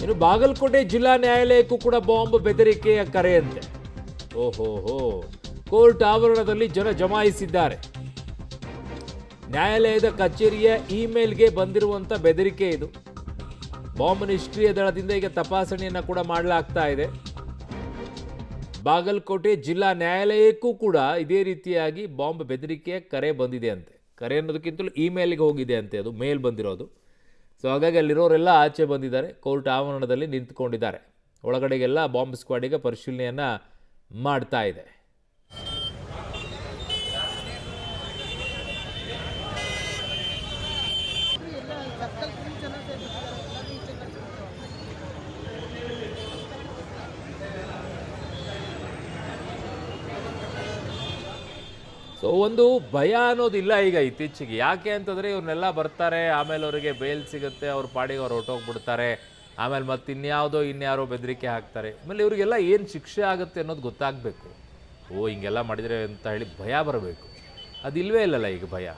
ಇನ್ನು ಬಾಗಲಕೋಟೆ ಜಿಲ್ಲಾ ನ್ಯಾಯಾಲಯಕ್ಕೂ ಕೂಡ ಬಾಂಬ್ ಬೆದರಿಕೆಯ ಕರೆಯಂತೆ. ಓಹೋ, ಕೋರ್ಟ್ ಆವರಣದಲ್ಲಿ ಜನ ಜಮಾಯಿಸಿದ್ದಾರೆ. ನ್ಯಾಯಾಲಯದ ಕಚೇರಿಯ ಇಮೇಲ್ಗೆ ಬಂದಿರುವಂಥ ಬೆದರಿಕೆ ಇದು. ಬಾಂಬ್ ನಿಷ್ಕ್ರಿಯ ದಳದಿಂದ ಈಗ ತಪಾಸಣೆಯನ್ನು ಕೂಡ ಮಾಡಲಾಗ್ತಾ ಇದೆ. ಬಾಗಲಕೋಟೆ ಜಿಲ್ಲಾ ನ್ಯಾಯಾಲಯಕ್ಕೂ ಕೂಡ ಇದೇ ರೀತಿಯಾಗಿ ಬಾಂಬ್ ಬೆದರಿಕೆಯ ಕರೆ ಬಂದಿದೆ ಅಂತೆ. ಕರೆ ಅನ್ನೋದಕ್ಕಿಂತಲೂ ಇಮೇಲ್ಗೆ ಹೋಗಿದೆ ಅಂತೆ, ಅದು ಮೇಲ್ ಬಂದಿರೋದು. ಸೊ ಹಾಗಾಗಿ ಅಲ್ಲಿರೋರೆಲ್ಲ ಆಚೆ ಬಂದಿದ್ದಾರೆ, ಕೋರ್ಟ್ ಆವರಣದಲ್ಲಿ ನಿಂತ್ಕೊಂಡಿದ್ದಾರೆ. ಒಳಗಡೆಗೆಲ್ಲ ಬಾಂಬ್ ಸ್ಕ್ವಾಡಿಗೆ ಪರಿಶೀಲನೆಯನ್ನು ಮಾಡ್ತಾ ಇದೆ. ಸೊ ಒಂದು ಭಯ ಅನ್ನೋದಿಲ್ಲ ಈಗ ಇತ್ತೀಚೆಗೆ. ಯಾಕೆ ಅಂತಂದರೆ ಇವ್ರನ್ನೆಲ್ಲ ಬರ್ತಾರೆ, ಆಮೇಲೆ ಅವರಿಗೆ ಬೇಲ್ ಸಿಗುತ್ತೆ, ಅವ್ರ ಪಾಡಿಗೆ ಅವ್ರು ಹೊರಟೋಗ್ಬಿಡ್ತಾರೆ, ಆಮೇಲೆ ಮತ್ತೆ ಇನ್ಯಾರೋ ಬೆದರಿಕೆ ಹಾಕ್ತಾರೆ. ಆಮೇಲೆ ಇವರಿಗೆಲ್ಲ ಏನು ಶಿಕ್ಷೆ ಆಗುತ್ತೆ ಅನ್ನೋದು ಗೊತ್ತಾಗಬೇಕು. ಹಿಂಗೆಲ್ಲ ಮಾಡಿದರೆ ಅಂತ ಹೇಳಿ ಭಯ ಬರಬೇಕು. ಅದಿಲ್ವೇ ಇಲ್ಲಲ್ಲ ಈಗ ಭಯ.